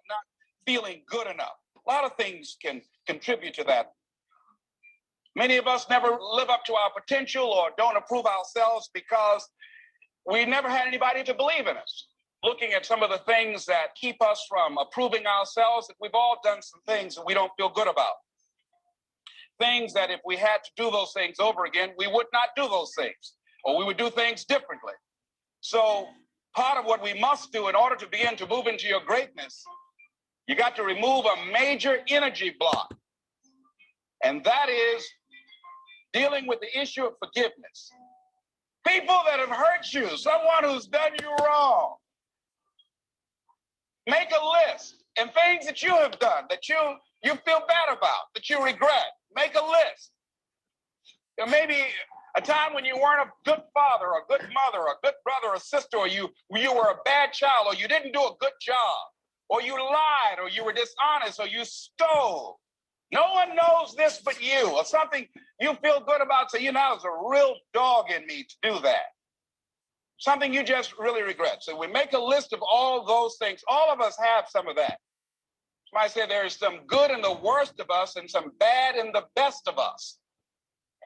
not feeling good enough. A lot of things can contribute to that. Many of us never live up to our potential or don't approve ourselves because we never had anybody to believe in us. Looking at some of the things that keep us from approving ourselves, we've all done some things that we don't feel good about. Things that if we had to do those things over again, we would not do those things, or we would do things differently. So part of what we must do in order to begin to move into your greatness, you got to remove a major energy block. And that is dealing with the issue of forgiveness. People that have hurt you, someone who's done you wrong. Make a list and things that you have done that you feel bad about, that you regret. Make a list. There may be a time when you weren't a good father or a good mother or a good brother or sister, or you were a bad child, or you didn't do a good job, or you lied, or you were dishonest, or you stole. No one knows this but you, or something you feel good about. So, there's a real dog in me to do that. Something you just really regret. So we make a list of all those things. All of us have some of that. Somebody said there's some good in the worst of us and some bad in the best of us.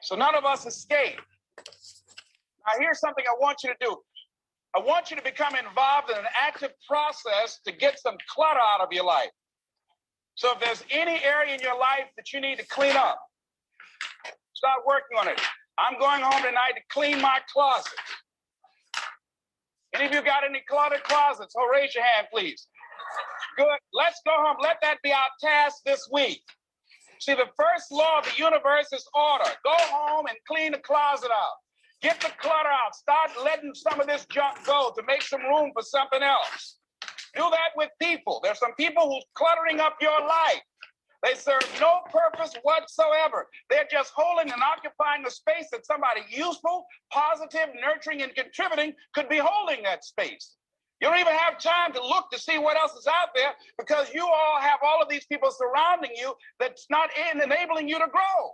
So none of us escape. Now here's something I want you to do. I want you to become involved in an active process to get some clutter out of your life. So if there's any area in your life that you need to clean up, start working on it. I'm going home tonight to clean my closet. Any of you got any cluttered closets? Oh, raise your hand, please. Good. Let's go home. Let that be our task this week. See, the first law of the universe is order. Go home and clean the closet out. Get the clutter out. Start letting some of this junk go to make some room for something else. Do that with people. There's some people who's cluttering up your life. They serve no purpose whatsoever. They're just holding and occupying a space that somebody useful, positive, nurturing, and contributing could be holding that space. You don't even have time to look to see what else is out there because you all have all of these people surrounding you that's not enabling you to grow.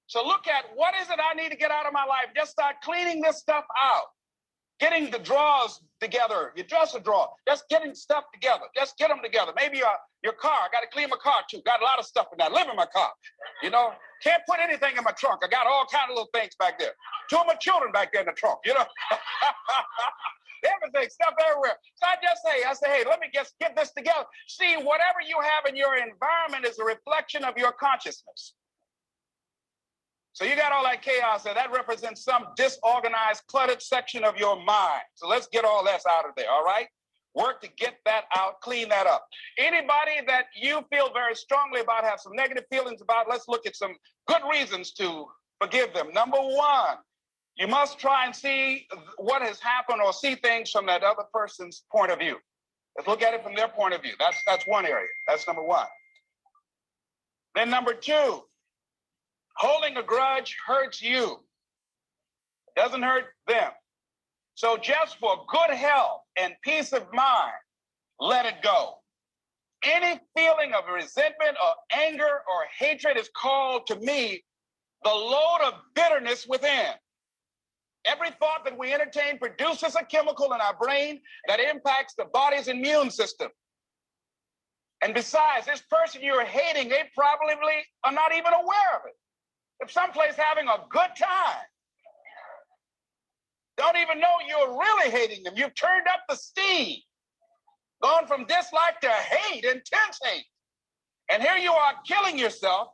So look at what is it I need to get out of my life. Just start cleaning this stuff out. Getting the drawers together, your dresser drawer, just getting stuff together. Just get them together. Maybe your car, I got to clean my car too. Got a lot of stuff in there. I live in my car, Can't put anything in my trunk. I got all kinds of little things back there. Two of my children back there in the trunk, Everything, stuff everywhere. So I say, hey, let me just get this together. See, whatever you have in your environment is a reflection of your consciousness. So you got all that chaos there. That represents some disorganized, cluttered section of your mind. So let's get all that out of there, all right? Work to get that out, clean that up. Anybody that you feel very strongly about, have some negative feelings about, let's look at some good reasons to forgive them. Number one, you must try and see what has happened or see things from that other person's point of view. Let's look at it from their point of view. That's one area. That's number one. Then number two, holding a grudge hurts you. It doesn't hurt them. So just for good health and peace of mind, let it go. Any feeling of resentment or anger or hatred is called to me the load of bitterness within. Every thought that we entertain produces a chemical in our brain that impacts the body's immune system. And besides, this person you're hating, they probably are not even aware of it. If someplace having a good time, don't even know you're really hating them. You've turned up the steam, gone from dislike to hate, intense hate. And here you are killing yourself,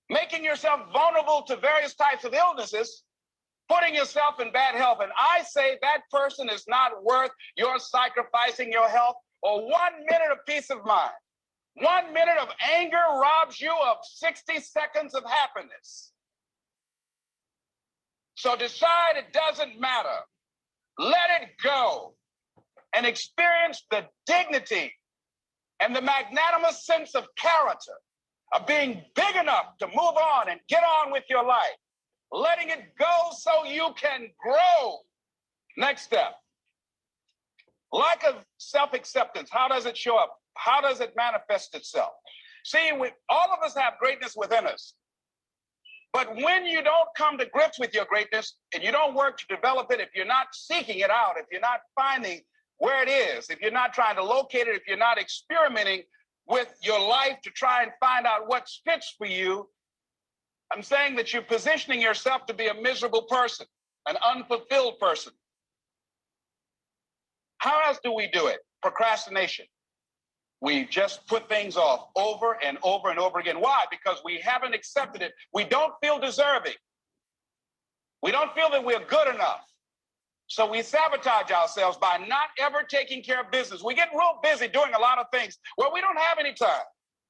making yourself vulnerable to various types of illnesses, putting yourself in bad health. And I say that person is not worth your sacrificing your health or 1 minute of peace of mind. 1 minute of anger robs you of 60 seconds of happiness. So decide it doesn't matter. Let it go and experience the dignity and the magnanimous sense of character of being big enough to move on and get on with your life. Letting it go so you can grow. Next step. Lack of self-acceptance. How does it show up? How does it manifest itself? See, all of us have greatness within us. But when you don't come to grips with your greatness and you don't work to develop it, if you're not seeking it out, if you're not finding where it is, if you're not trying to locate it, if you're not experimenting with your life to try and find out what fits for you, I'm saying that you're positioning yourself to be a miserable person, an unfulfilled person. How else do we do it? Procrastination. We just put things off over and over and over again. Why? Because we haven't accepted it. We don't feel deserving. We don't feel that we're good enough. So we sabotage ourselves by not ever taking care of business. We get real busy doing a lot of things where we don't have any time.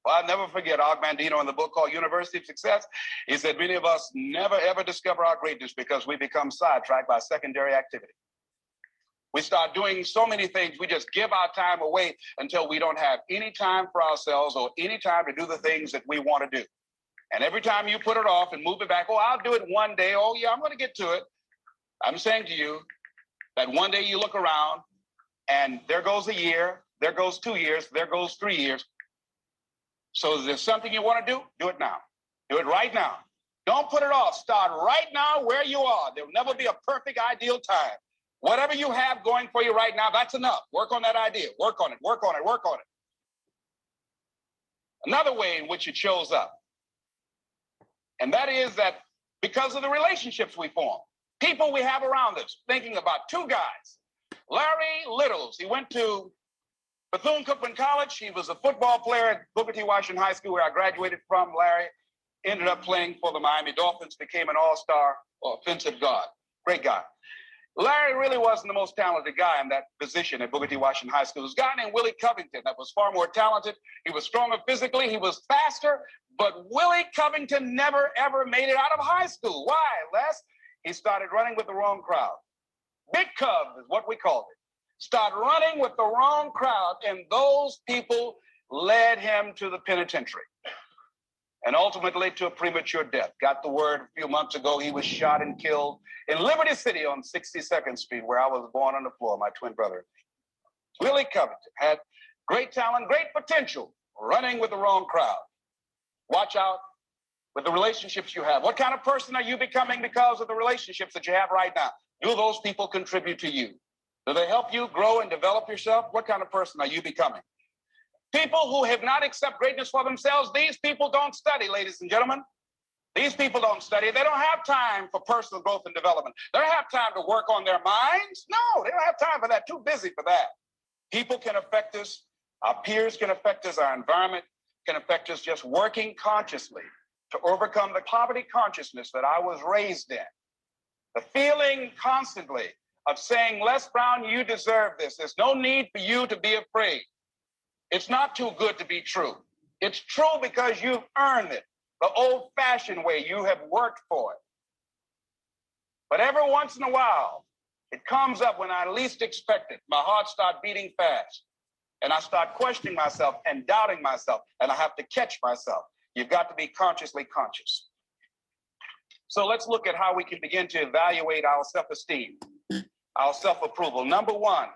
Well, I'll never forget Og Mandino in the book called University of Success. He said, many of us never, ever discover our greatness because we become sidetracked by secondary activity. We start doing so many things, we just give our time away until we don't have any time for ourselves or any time to do the things that we want to do. And every time you put it off and move it back, oh, I'll do it one day. Oh, yeah, I'm going to get to it. I'm saying to you that one day you look around and there goes a year, there goes 2 years, there goes 3 years. So if there's something you want to do it now. Do it right now. Don't put it off. Start right now where you are. There'll never be a perfect, ideal time. Whatever you have going for you right now, that's enough. Work on that idea. Work on it, work on it, work on it. Another way in which it shows up, and that is that because of the relationships we form, people we have around us, thinking about two guys. Larry Littles, he went to Bethune-Cookman College. He was a football player at Booker T. Washington High School, where I graduated from. Larry ended up playing for the Miami Dolphins, became an all-star offensive guard. Great guy. Larry really wasn't the most talented guy in that position at Booker T. Washington High School. There was a guy named Willie Covington that was far more talented. He was stronger physically. He was faster. But Willie Covington never, ever made it out of high school. Why, Les? He started running with the wrong crowd. Big Cub is what we called it. Start running with the wrong crowd, and those people led him to the penitentiary and ultimately to a premature death. Got the word a few months ago he was shot and killed in Liberty City on 62nd Street, where I was born on the floor, my twin brother. Willie Covington had great talent, great potential, running with the wrong crowd. Watch out with the relationships you have. What kind of person are you becoming because of the relationships that you have right now? Do those people contribute to you? Do they help you grow and develop yourself? What kind of person are you becoming? People who have not accepted greatness for themselves, these people don't study, ladies and gentlemen. These people don't study. They don't have time for personal growth and development. They don't have time to work on their minds. No, they don't have time for that. Too busy for that. People can affect us. Our peers can affect us. Our environment can affect us. Just working consciously to overcome the poverty consciousness that I was raised in. The feeling constantly of saying, Les Brown, you deserve this. There's no need for you to be afraid. It's not too good to be true. It's true because you've earned it. The old-fashioned way, you have worked for it. But every once in a while, it comes up when I least expect it. My heart starts beating fast. And I start questioning myself and doubting myself. And I have to catch myself. You've got to be consciously conscious. So let's look at how we can begin to evaluate our self-esteem, our self-approval. Number one,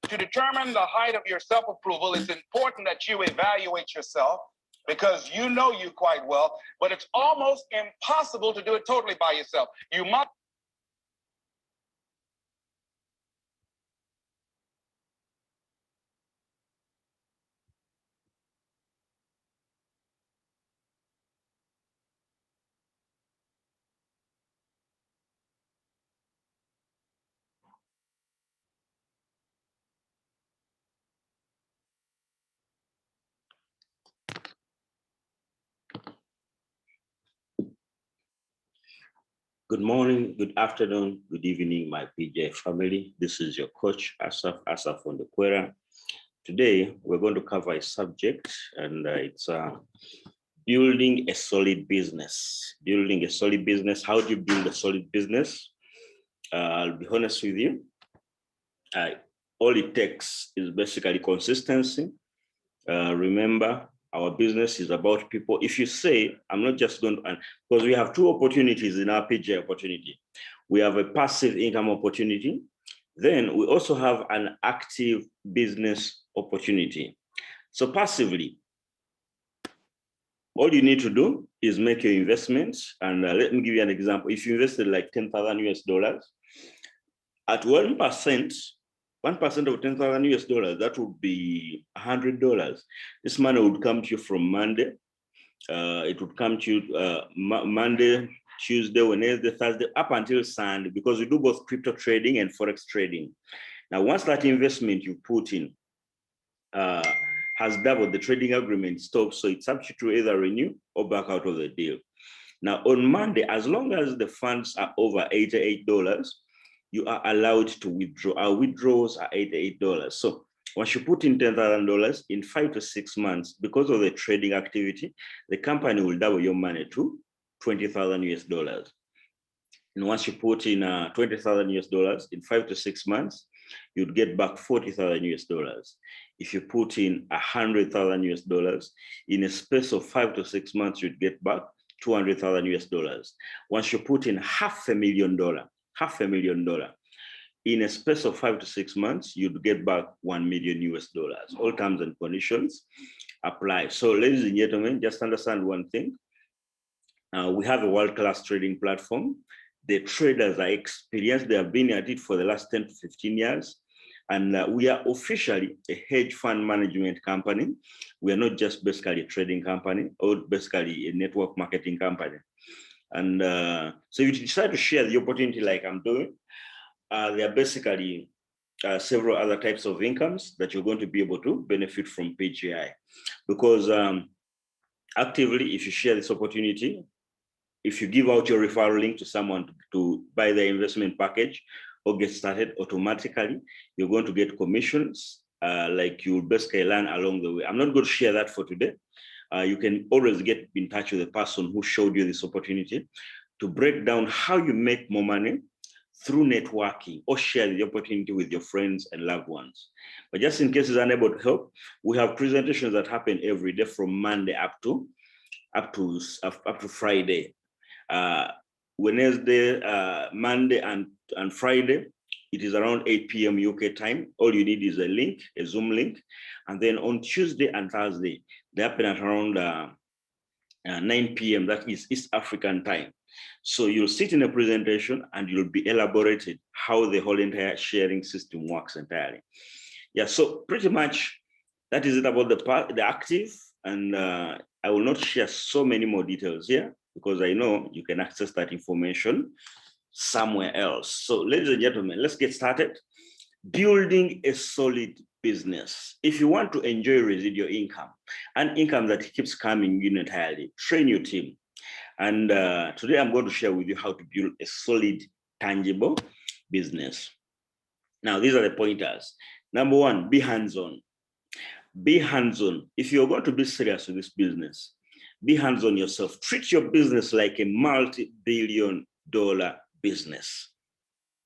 to determine the height of your self-approval, it's important that you evaluate yourself because you know you quite well, but it's almost impossible to do it totally by yourself. You must. Good morning, good afternoon, good evening, my PJ family. This is your coach, Asaf Ondekwera. Today, we're going to cover a subject, and it's building a solid business. Building a solid business. How do you build a solid business? I'll be honest with you. All it takes is basically consistency. Remember, our business is about people. If you say, I'm not just going to, because we have two opportunities in our PJ opportunity. We have a passive income opportunity. Then we also have an active business opportunity. So passively, all you need to do is make your investments. And let me give you an example. If you invested like $10,000 US, at 1%, 1% of 10,000 US dollars, that would be $100. This money would come to you from Monday. It would come to you Monday, Tuesday, Wednesday, Thursday, up until Sunday, because we do both crypto trading and Forex trading. Now, once that investment you put in has doubled, the trading agreement stops, so it's up to you to either renew or back out of the deal. Now, on Monday, as long as the funds are over $88, you are allowed to withdraw. Our withdrawals are $88. So once you put in $10,000 in 5 to 6 months, because of the trading activity, the company will double your money to 20,000 US dollars. And once you put in 20,000 US dollars in 5 to 6 months, you'd get back 40,000 US dollars. If you put in 100,000 US dollars in a space of 5 to 6 months, you'd get back 200,000 US dollars. Once you put in $500,000 in a space of 5 to 6 months, you'd get back 1 million US dollars. All terms and conditions apply. So, ladies and gentlemen, just understand one thing. We have a world-class trading platform. The traders are experienced. They have been at it for the last 10 to 15 years. And we are officially a hedge fund management company. We are not just basically a trading company or basically a network marketing company. And so if you decide to share the opportunity like I'm doing, there are basically several other types of incomes that you're going to be able to benefit from PGI. Because actively, if you share this opportunity, if you give out your referral link to someone to buy their investment package or get started, automatically, you're going to get commissions like you basically learn along the way. I'm not going to share that for today. You can always get in touch with the person who showed you this opportunity to break down how you make more money through networking or share the opportunity with your friends and loved ones. But just in case it's unable to help, we have presentations that happen every day from Monday up to Friday. Wednesday, Monday, and Friday, it is around 8 p.m. UK time. All you need is a link, a Zoom link. And then on Tuesday and Thursday, they happen at around 9 p.m. That is East African time. So you'll sit in a presentation and you'll be elaborated how the whole entire sharing system works entirely. Yeah, so pretty much that is it about the active. And I will not share so many more details here, because I know you can access that information somewhere else. So ladies and gentlemen, let's get started. Building a solid business. If you want to enjoy residual income and income that keeps coming in entirely, train your team. And today I'm going to share with you how to build a solid, tangible business. Now, these are the pointers. Number one, be hands-on. Be hands-on. If you're going to be serious with this business, be hands-on yourself. Treat your business like a multi-billion-dollar business.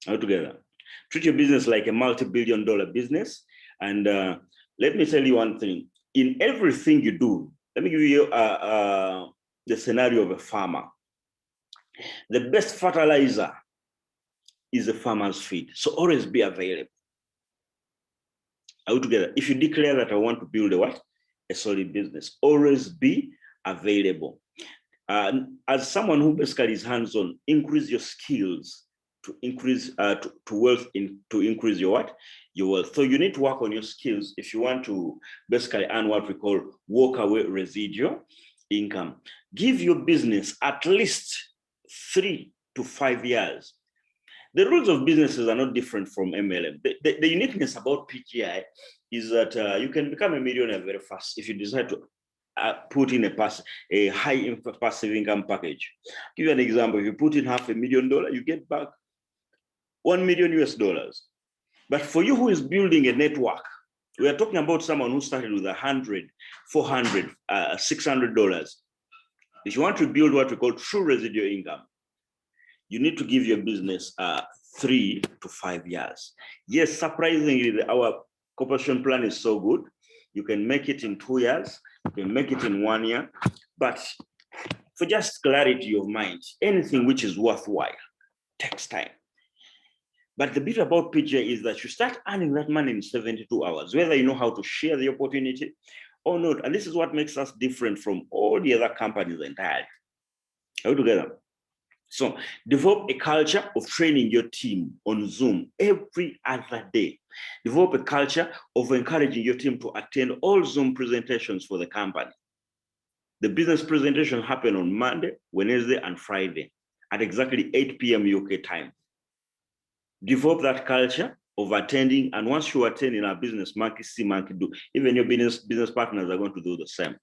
All together. Treat your business like a multi-billion-dollar business. And let me tell you one thing. In everything you do, let me give you the scenario of a farmer. The best fertilizer is the farmer's feed. So always be available. All together. If you declare that I want to build a solid business, always be available. As someone who basically is hands-on, increase your skills to increase to wealth to increase your wealth. So you need to work on your skills if you want to basically earn what we call walk away residual income. Give your business at least 3 to 5 years. The rules of businesses are not different from MLM. The uniqueness about PGI is that you can become a millionaire very fast if you decide to put in a high passive income package. Give you an example. If you put in $500,000, you get back 1 million US dollars. But for you who is building a network, we are talking about someone who started with $100, $400, $600. If you want to build what we call true residual income, you need to give your business 3 to 5 years. Yes, surprisingly, our corporation plan is so good. You can make it in 2 years, you can make it in 1 year, but for just clarity of mind, anything which is worthwhile takes time. But the bit about PGI is that you start earning that money in 72 hours, whether you know how to share the opportunity or not. And this is what makes us different from all the other companies entirely. All together. So develop a culture of training your team on Zoom every other day. Develop a culture of encouraging your team to attend all Zoom presentations for the company. The business presentation happen on Monday, Wednesday, and Friday at exactly 8 p.m. UK time. Develop that culture of attending, and once you attend in our business, monkey see, monkey do. Even your business partners are going to do the same.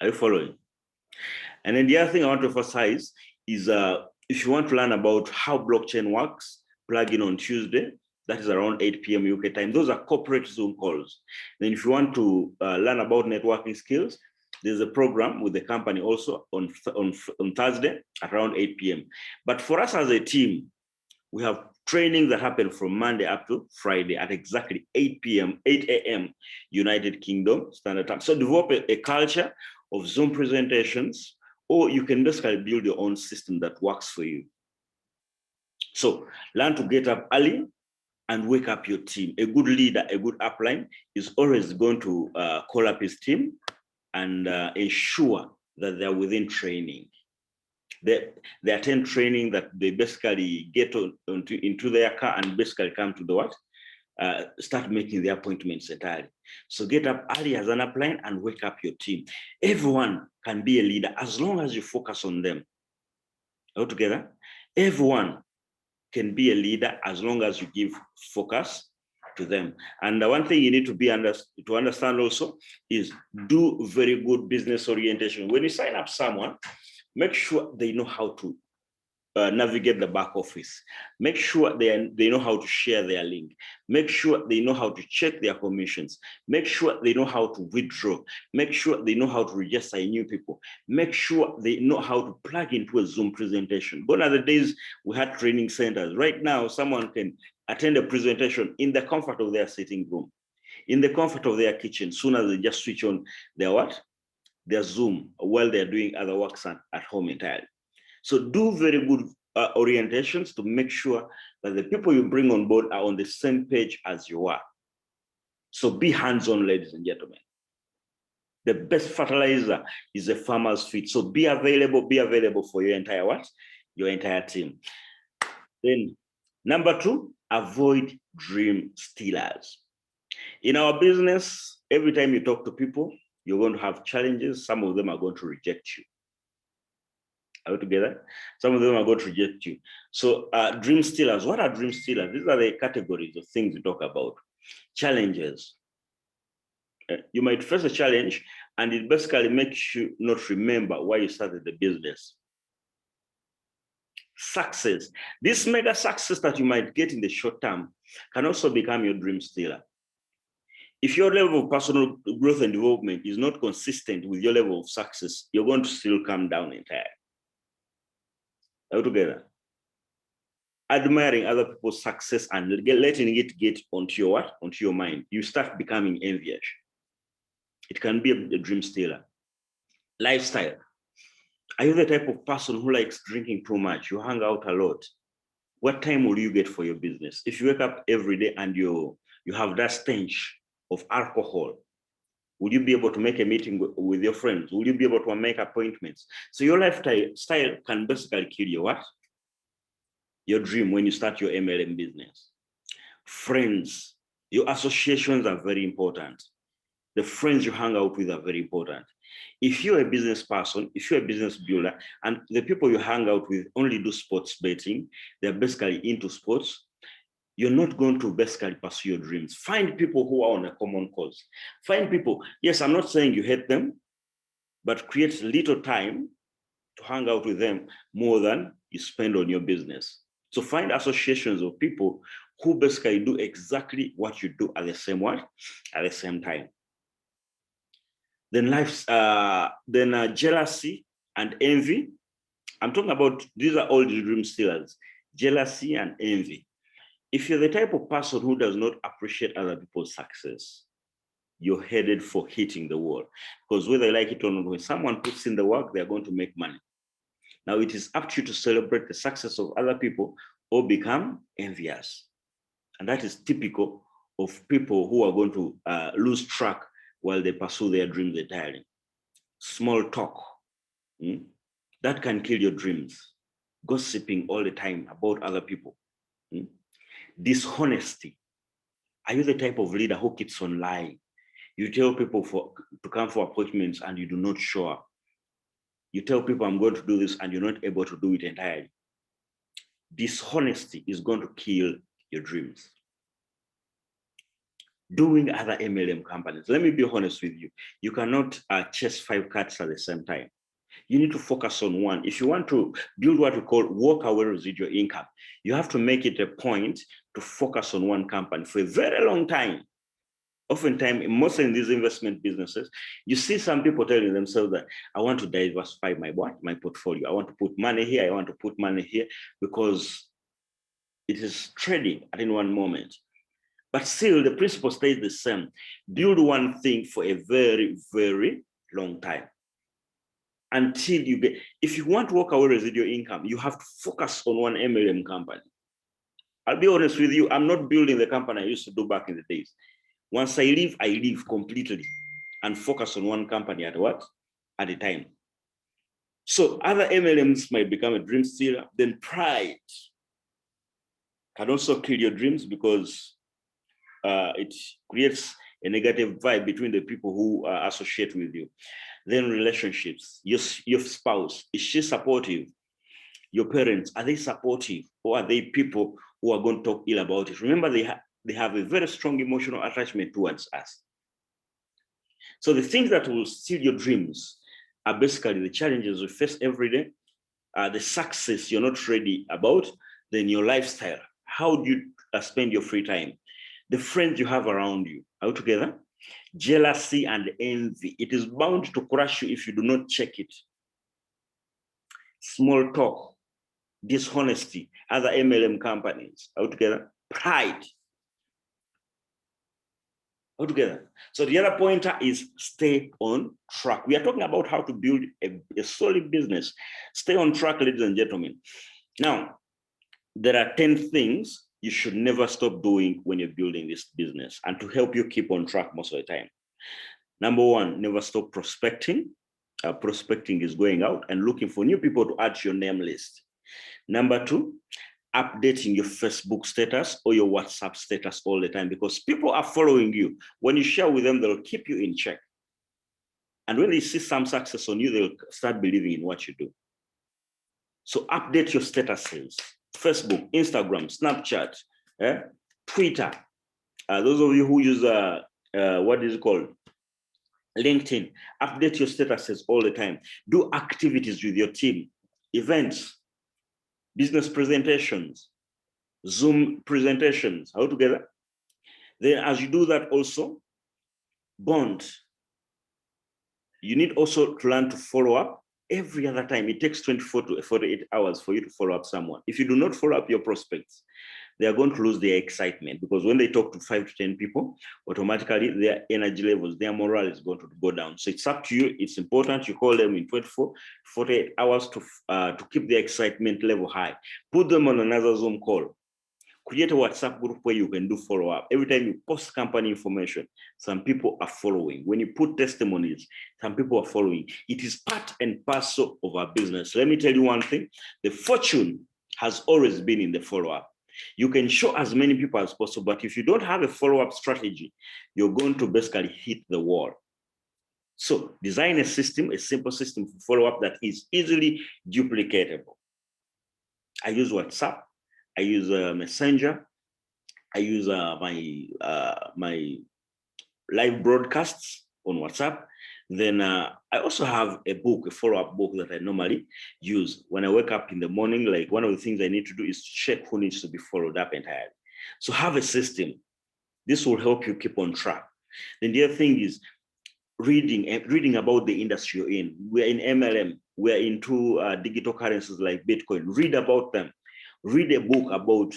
Are you following? And then the other thing I want to emphasize is if you want to learn about how blockchain works, plug in on Tuesday. That is around 8 p.m. UK time. Those are corporate Zoom calls. Then if you want to learn about networking skills, there's a program with the company also on Thursday at around 8 p.m. But for us as a team, we have training that happen from Monday up to Friday at exactly 8 a.m. United Kingdom Standard Time. So develop a culture of Zoom presentations, or you can basically build your own system that works for you. So learn to get up early and wake up your team. A good leader, a good upline is always going to call up his team and ensure that they're within training. They attend training, that they basically get into their car and basically come to the what? Start making the appointments entirely. So get up early as an upline and wake up your team. Everyone can be a leader as long as you focus on them. All together, everyone can be a leader as long as you give focus to them. And the one thing you need to understand also is do very good business orientation. When you sign up someone, make sure they know how to navigate the back office. Make sure they know how to share their link. Make sure they know how to check their commissions. Make sure they know how to withdraw. Make sure they know how to register new people. Make sure they know how to plug into a Zoom presentation. Gone are the days we had training centers. Right now, someone can attend a presentation in the comfort of their sitting room, in the comfort of their kitchen, soon as they just switch on their what? Their Zoom while they're doing other works at home entirely. So do very good orientations to make sure that the people you bring on board are on the same page as you are. So be hands-on, ladies and gentlemen. The best fertilizer is a farmer's feet. So be available for your entire what? Your entire team. Then number 2, avoid dream stealers. In our business, every time you talk to people, you're going to have challenges. Some of them are going to reject you. Are we together? Some of them are going to reject you. So dream stealers, what are dream stealers? These are the categories of things we talk about. Challenges. You might face a challenge and it basically makes you not remember why you started the business. Success. This mega success that you might get in the short term can also become your dream stealer. If your level of personal growth and development is not consistent with your level of success, you're going to still come down entirely. Are we together? Admiring other people's success and letting it get onto your what? Onto your mind. You start becoming envious. It can be a dream stealer. Lifestyle. Are you the type of person who likes drinking too much? You hang out a lot. What time will you get for your business? If you wake up every day and you have that stench of alcohol, will you be able to make a meeting with your friends? Will you be able to make appointments? So your lifestyle can basically kill your what? Your dream when you start your MLM business. Friends, your associations are very important. The friends you hang out with are very important. If you're a business person, if you're a business builder, and the people you hang out with only do sports betting, they're basically into sports, you're not going to basically pursue your dreams. Find people who are on a common cause. Find people, yes, I'm not saying you hate them, but create little time to hang out with them more than you spend on your business. So find associations of people who basically do exactly what you do at the same time. Then jealousy and envy. I'm talking about, these are all the dream stealers. Jealousy and envy. If you're the type of person who does not appreciate other people's success, you're headed for hitting the wall. Because whether you like it or not, when someone puts in the work, they're going to make money. Now it is up to you to celebrate the success of other people or become envious. And that is typical of people who are going to lose track while they pursue their dreams entirely. Small talk, that can kill your dreams. Gossiping all the time about other people. Dishonesty, Are you the type of leader who keeps on lying? You tell people to come for appointments and you do not show up. You tell people I'm going to do this and you're not able to do it entirely. Dishonesty is going to kill your dreams. Doing other MLM companies, let me be honest with you, you cannot chase 5 cats at the same time. You need to focus on one. If you want to build what we call walk-away residual income, you have to make it a point to focus on one company for a very long time. Oftentimes, mostly in these investment businesses, you see some people telling themselves that I want to diversify my portfolio. I want to put money here. I want to put money here because it is trading at any one moment. But still, the principle stays the same. Build one thing for a very, very long time. Until you get, if you want to walk away residual income, you have to focus on one MLM company. I'll be honest with you, I'm not building the company I used to do back in the days. Once I leave completely and focus on one company at a time. So other MLMs might become a dream stealer. Then pride can also kill your dreams because it creates a negative vibe between the people who associate with you. Then relationships, your spouse, is she supportive? Your parents, are they supportive? Or are they people who are going to talk ill about it? Remember, they have a very strong emotional attachment towards us. So the things that will steal your dreams are basically the challenges we face every day, the success you're not ready about, then your lifestyle. How do you spend your free time? The friends you have around you. Are we together? Jealousy and envy. It is bound to crush you if you do not check it. Small talk, dishonesty, other MLM companies. Are we together? Pride. All together. So the other pointer is stay on track. We are talking about how to build a solid business. Stay on track, ladies and gentlemen. Now, there are 10 things you should never stop doing when you're building this business and to help you keep on track most of the time. Number 1, never stop prospecting. Prospecting is going out and looking for new people to add to your name list. Number 2, updating your Facebook status or your WhatsApp status all the time because people are following you. When you share with them, they'll keep you in check. And when they see some success on you, they'll start believing in what you do. So update your statuses. Facebook, Instagram, Snapchat, Twitter. Those of you who use, what is it called? LinkedIn. Update your statuses all the time. Do activities with your team, events, business presentations, Zoom presentations, all together. Then as you do that also, bond. You need also to learn to follow up every other time. It takes 24 to 48 hours for you to follow up someone. If you do not follow up your prospects, they are going to lose their excitement because when they talk to 5 to 10 people, automatically their energy levels, their morale is going to go down. So it's up to you. It's important you call them in 24, 48 hours to keep their excitement level high. Put them on another Zoom call. Create a WhatsApp group where you can do follow-up. Every time you post company information, some people are following. When you put testimonies, some people are following. It is part and parcel of our business. Let me tell you one thing. The fortune has always been in the follow-up. You can show as many people as possible, but if you don't have a follow-up strategy, you're going to basically hit the wall. So design a system, a simple system for follow-up that is easily duplicatable. I use WhatsApp. I use Messenger. I use my live broadcasts on WhatsApp. Then I also have a book, a follow-up book that I normally use when I wake up in the morning. Like one of the things I need to do is check who needs to be followed up entirely. So have a system. This will help you keep on track. Then the other thing is reading about the industry you're in. We're in MLM. We're into digital currencies like Bitcoin. Read about them. Read a book about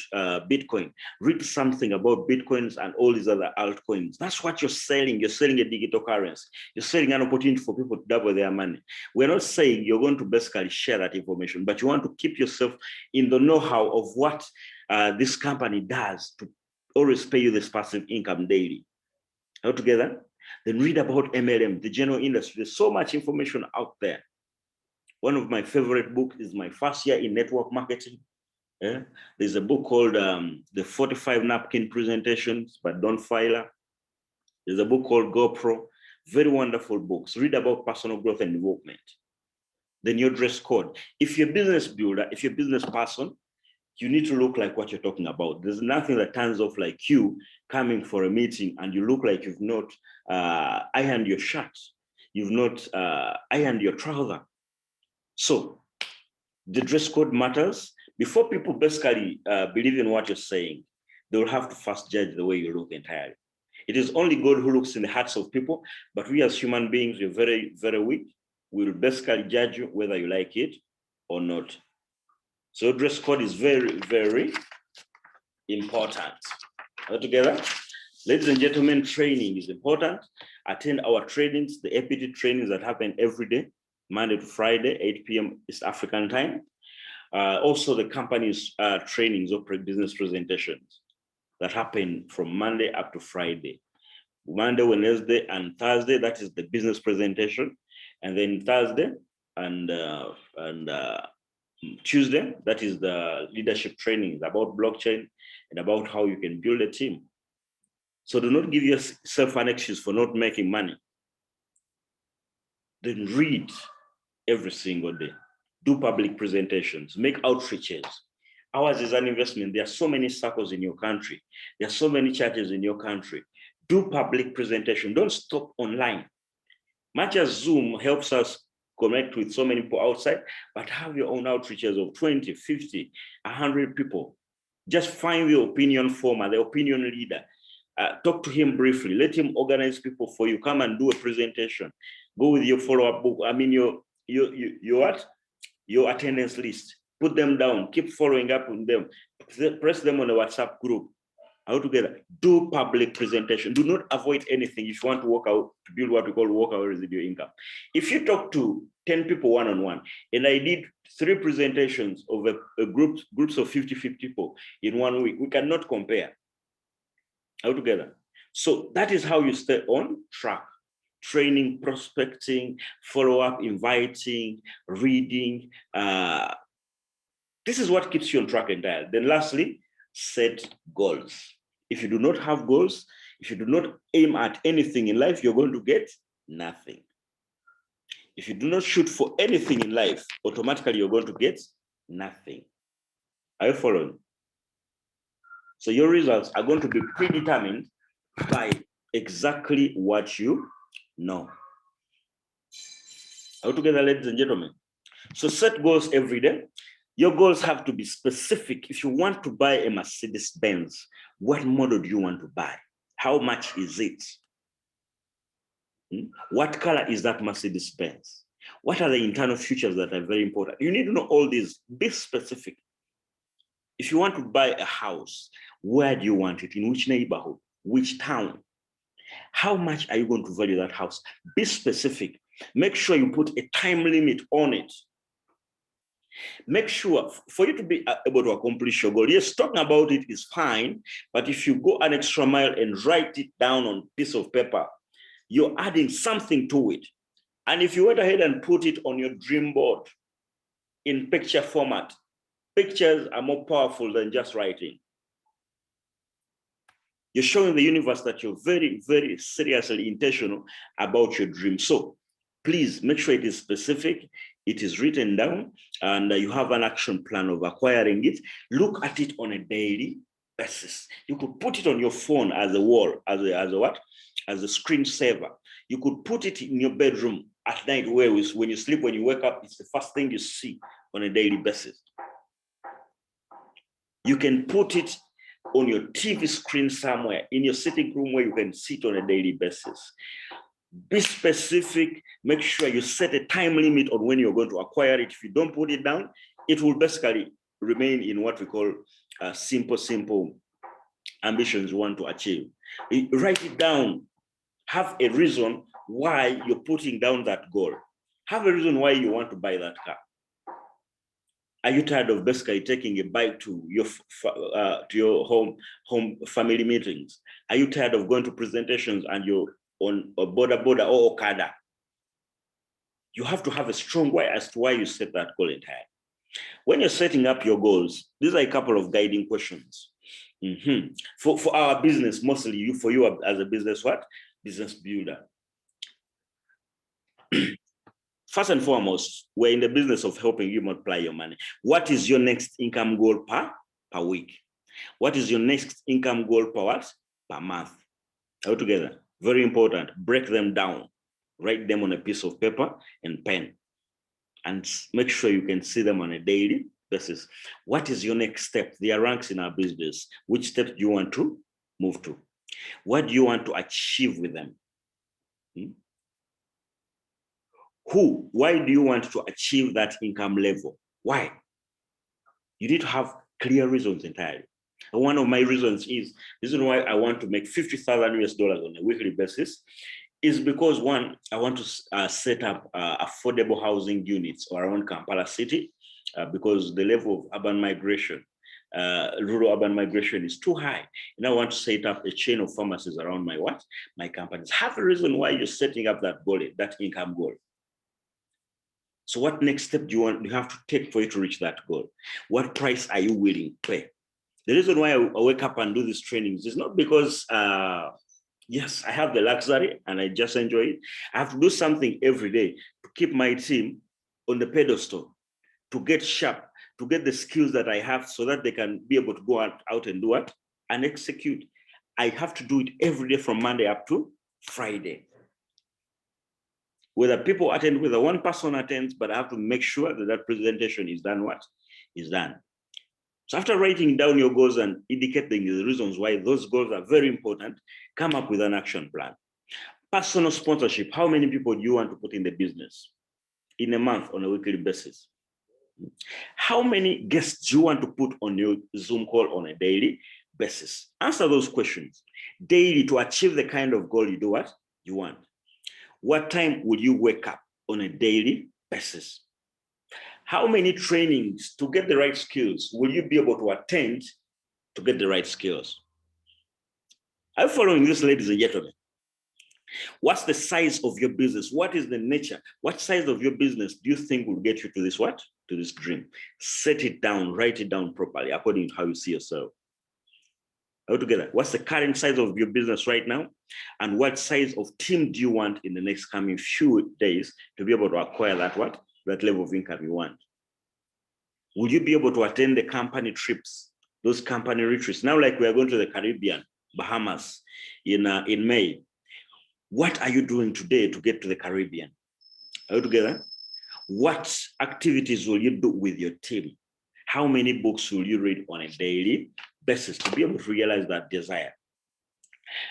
Bitcoin. Read something about Bitcoins and all these other altcoins. That's what you're selling. You're selling a digital currency. You're selling an opportunity for people to double their money. We're not saying you're going to basically share that information, but you want to keep yourself in the know-how of what this company does to always pay you this passive income daily. All together? Then read about MLM, the general industry. There's so much information out there. One of my favorite books is My First Year in Network Marketing. Yeah? There's a book called The 45 Napkin Presentations by Don Filer. There's a book called GoPro. Very wonderful books. Read about personal growth and development. Then your dress code. If you're a business builder, if you're a business person, you need to look like what you're talking about. There's nothing that turns off like you coming for a meeting and you look like you've not ironed your shirt. You've not ironed your trouser. So the dress code matters. Before people basically believe in what you're saying, they will have to first judge the way you look entirely. It is only God who looks in the hearts of people, but we as human beings, we're very, very weak. We'll basically judge you whether you like it or not. So dress code is very, very important. All together, ladies and gentlemen, training is important. Attend our trainings, the APT trainings that happen every day, Monday to Friday, 8 p.m. East African time. Also the company's trainings or business presentations that happen from Monday up to Friday. Monday, Wednesday, and Thursday, that is the business presentation. And then Thursday and Tuesday, that is the leadership training about blockchain and about how you can build a team. So do not give yourself an excuse for not making money. Then read every single day. Do public presentations, make outreaches. Ours is an investment. There are so many circles in your country. There are so many churches in your country. Do public presentation. Don't stop online. Much as Zoom helps us connect with so many people outside, but have your own outreaches of 20, 50, 100 people. Just find the opinion former, the opinion leader. Talk to him briefly. Let him organize people for you. Come and do a presentation. Go with your follow-up book. I mean, your attendance list. Put them down. Keep following up on them. Press them on a WhatsApp group. All together. Do public presentation. Do not avoid anything if you want to work out, to build what we call walk-out residual income. If you talk to 10 people one-on-one, and I did 3 presentations of groups of 50 people in 1 week, we cannot compare. All together. So that is how you stay on track. Training, prospecting, follow-up, inviting, reading. This is what keeps you on track and dial. Then lastly, set goals. If you do not have goals, if you do not aim at anything in life, you're going to get nothing. If you do not shoot for anything in life, automatically you're going to get nothing. Are you following? So your results are going to be predetermined by exactly what you know. All together, ladies and gentlemen. So set goals every day. Your goals have to be specific. If you want to buy a Mercedes-Benz, what model do you want to buy? How much is it? What color is that Mercedes-Benz? What are the internal features that are very important? You need to know all these. Be specific. If you want to buy a house, where do you want it? In which neighborhood? Which town? How much are you going to value that house? Be specific. Make sure you put a time limit on it. Make sure for you to be able to accomplish your goal. Yes, talking about it is fine, but if you go an extra mile and write it down on a piece of paper, you're adding something to it. And if you went ahead and put it on your dream board in picture format, pictures are more powerful than just writing. You're showing the universe that you're very, very seriously intentional about your dream. So please make sure it is specific, it is written down, and you have an action plan of acquiring it. Look at it on a daily basis. You could put it on your phone as a wall, as a what? As a screensaver. You could put it in your bedroom at night, where when you sleep, when you wake up, it's the first thing you see on a daily basis. You can put it on your TV screen somewhere in your sitting room where you can sit on a daily basis. Be specific. Make sure you set a time limit on when you're going to acquire it. If you don't put it down, it will basically remain in what we call simple ambitions you want to achieve. Write it down. Have a reason why you're putting down that goal. Have a reason why you want to buy that car. Are you tired of basically taking a bike to your home family meetings? Are you tired of going to presentations and you're on a border or Okada? You have to have a strong why as to why you set that goal entirely. When you're setting up your goals, these are a couple of guiding questions. For our business, mostly for you as a business, business builder. First and foremost, we're in the business of helping you multiply your money. What is your next income goal per week? What is your next income goal per month? Altogether, very important. Break them down. Write them on a piece of paper and pen, and make sure you can see them on a daily basis. What is your next step? There are ranks in our business. Which steps do you want to move to? What do you want to achieve with them? Why do you want to achieve that income level? Why? You need to have clear reasons entirely. And one of my reasons is, this is why I want to make $50,000 US on a weekly basis, is because one, I want to set up affordable housing units around Kampala City, because the level of urban migration, rural urban migration is too high. And I want to set up a chain of pharmacies around my companies. Have a reason why you're setting up that goal, that income goal. So what next step do you have to take for you to reach that goal? What price are you willing to pay? The reason why I wake up and do these trainings is not because, yes, I have the luxury and I just enjoy it. I have to do something every day to keep my team on the pedestal, to get sharp, to get the skills that I have so that they can be able to go out and do what? And execute. I have to do it every day from Monday up to Friday. Whether people attend, whether one person attends, but I have to make sure that that presentation is done what? Is done. So after writing down your goals and indicating the reasons why those goals are very important, come up with an action plan. Personal sponsorship. How many people do you want to put in the business in a month on a weekly basis? How many guests do you want to put on your Zoom call on a daily basis? Answer those questions daily to achieve the kind of goal you do what you want. What time will you wake up on a daily basis? How many trainings to get the right skills will you be able to attend to get the right skills? Are you following this, ladies and gentlemen? What's the size of your business? What is the nature? What size of your business do you think will get you to this what? To this dream? Set it down, write it down properly according to how you see yourself. Altogether, what's the current size of your business right now? And what size of team do you want in the next coming few days to be able to acquire that what? That level of income you want? Will you be able to attend the company trips, those company retreats? Now, like we are going to the Caribbean, Bahamas in May. What are you doing today to get to the Caribbean? Altogether, what activities will you do with your team? How many books will you read on a daily basis to be able to realize that desire?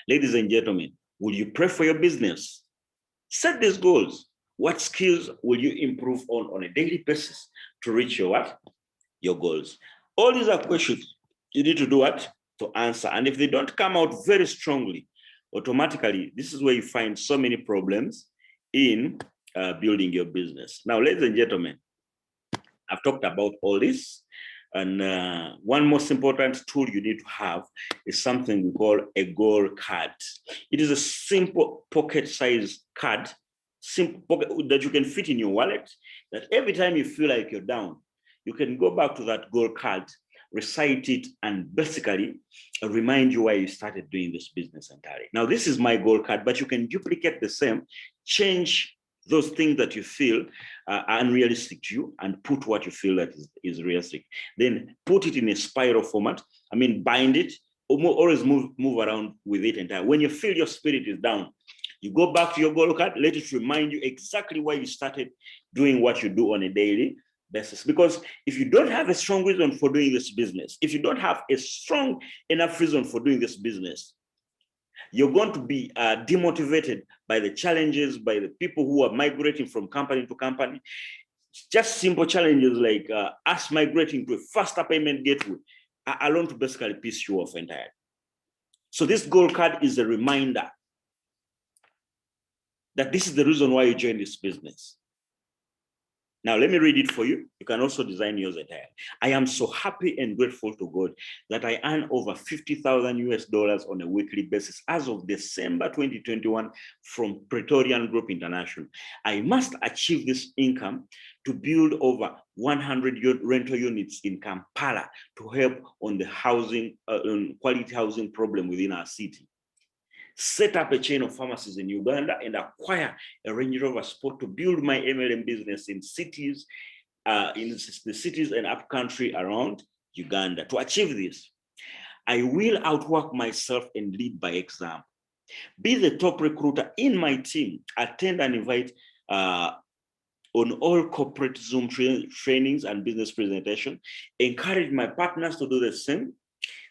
Ladies and gentlemen, will you pray for your business? Set these goals. What skills will you improve on a daily basis to reach your what? Your goals. All these are questions you need to do what? To answer. And if they don't come out very strongly, automatically, this is where you find so many problems in building your business. Now, ladies and gentlemen, I've talked about all this. And one most important tool you need to have is something we call a goal card. It is a simple pocket-sized card, simple pocket that you can fit in your wallet, that every time you feel like you're down, you can go back to that goal card, recite it, and basically remind you why you started doing this business entirely. Now, this is my goal card, but you can duplicate the same, change those things that you feel are unrealistic to you and put what you feel that is realistic. Then put it in a spiral format. I mean, bind it, always move around with it entire. When you feel your spirit is down, you go back to your goal card, let it remind you exactly why you started doing what you do on a daily basis. Because if you don't have a strong reason for doing this business, if you don't have a strong enough reason for doing this business, you're going to be demotivated by the challenges, by the people who are migrating from company to company. Just simple challenges like us migrating to a faster payment gateway are alone to basically piss you off entirely. So this goal card is a reminder that this is the reason why you joined this business. Now, let me read it for you. You can also design yours entirely. I am so happy and grateful to God that I earn over $50,000 on a weekly basis as of December 2021 from Praetorian Group International. I must achieve this income to build over 100 rental units in Kampala to help on the housing, quality housing problem within our city. Set up a chain of pharmacies in Uganda and acquire a Range Rover Sport to build my MLM business in cities, in the cities and upcountry around Uganda. To achieve this, I will outwork myself and lead by example. Be the top recruiter in my team. Attend and invite on all corporate Zoom trainings and business presentation. Encourage my partners to do the same.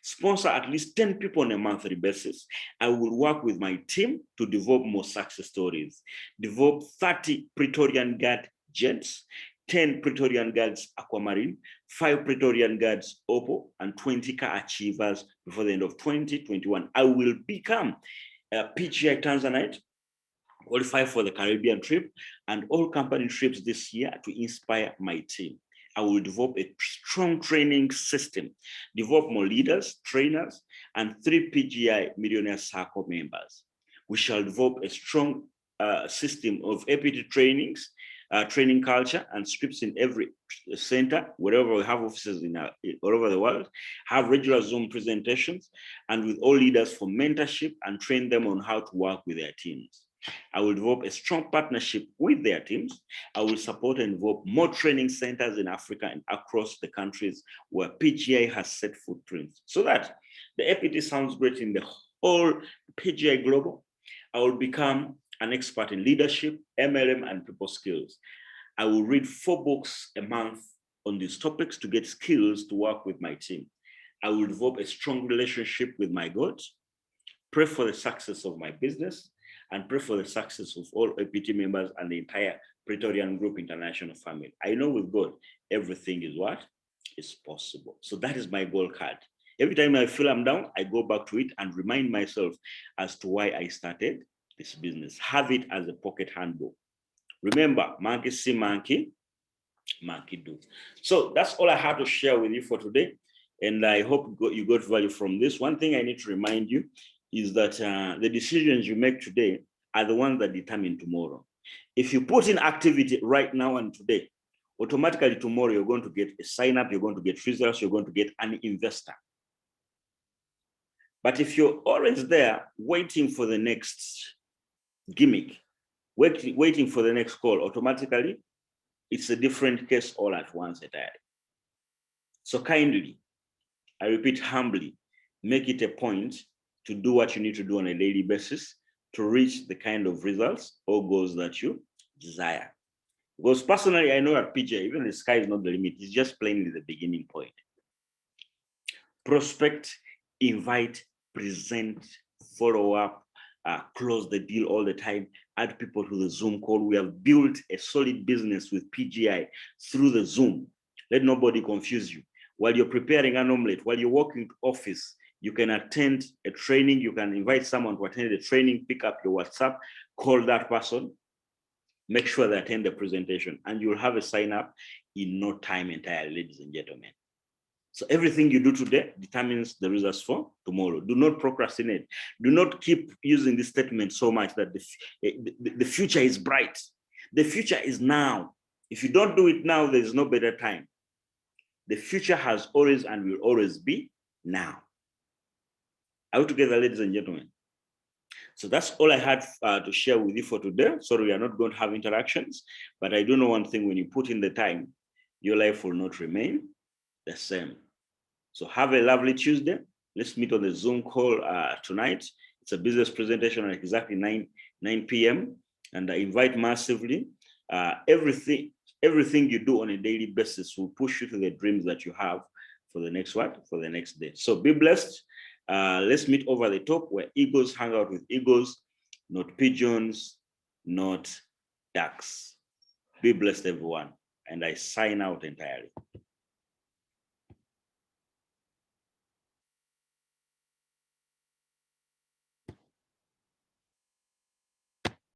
Sponsor at least 10 people on a monthly basis. I will work with my team to develop more success stories. Develop 30 Praetorian Guard jets, 10 Praetorian Guards Aquamarine, 5 Praetorian Guards Oppo, and 20 car achievers before the end of 2021. I will become a PGI Tanzanite, qualify for the Caribbean trip, and all company trips this year to inspire my team. I will develop a strong training system, develop more leaders, trainers, and 3 PGI Millionaire Circle members. We shall develop a strong system of APT trainings, training culture and scripts in every center, wherever we have offices all over the world, have regular Zoom presentations, and with all leaders for mentorship and train them on how to work with their teams. I will develop a strong partnership with their teams. I will support and develop more training centers in Africa and across the countries where PGI has set footprints, so that the APT sounds great in the whole PGI Global. I will become an expert in leadership, MLM, and people skills. I will read 4 books a month on these topics to get skills to work with my team. I will develop a strong relationship with my God, pray for the success of my business, and pray for the success of all APT members and the entire Praetorian Group International family. I know with God, everything is what? Is possible. So that is my goal card. Every time I feel I'm down, I go back to it and remind myself as to why I started this business. Have it as a pocket handbook. Remember, monkey see monkey, monkey do. So that's all I have to share with you for today. And I hope you got value from this. One thing I need to remind you is that the decisions you make today are the ones that determine tomorrow. If you put in activity right now and today, automatically tomorrow you're going to get a sign up, you're going to get results, you're going to get an investor. But if you're always there waiting for the next gimmick, waiting for the next call, automatically it's a different case all at once entirely. So kindly, I repeat humbly, make it a point to do what you need to do on a daily basis to reach the kind of results or goals that you desire. Because personally, I know at PGI, even the sky is not the limit. It's just plainly the beginning point. Prospect, invite, present, follow up, close the deal all the time, add people to the Zoom call. We have built a solid business with PGI through the Zoom. Let nobody confuse you. While you're preparing an omelette, while you're working to office, you can attend a training, you can invite someone to attend the training, pick up your WhatsApp, call that person, make sure they attend the presentation, and you'll have a sign up in no time entirely, ladies and gentlemen. So everything you do today determines the results for tomorrow. Do not procrastinate. Do not keep using this statement so much that the future is bright. The future is now. If you don't do it now, there is no better time. The future has always and will always be now. Are we together, ladies and gentlemen? So that's all I had to share with you for today. Sorry, we are not going to have interactions, but I do know one thing: when you put in the time, your life will not remain the same. So have a lovely Tuesday. Let's meet on the Zoom call tonight. It's a business presentation at exactly 9 p.m. And I invite massively. Everything you do on a daily basis will push you to the dreams that you have for the next what? For the next day. So be blessed. Let's meet over the top where eagles hang out with eagles, not pigeons, not ducks. Be blessed, everyone. And I sign out entirely.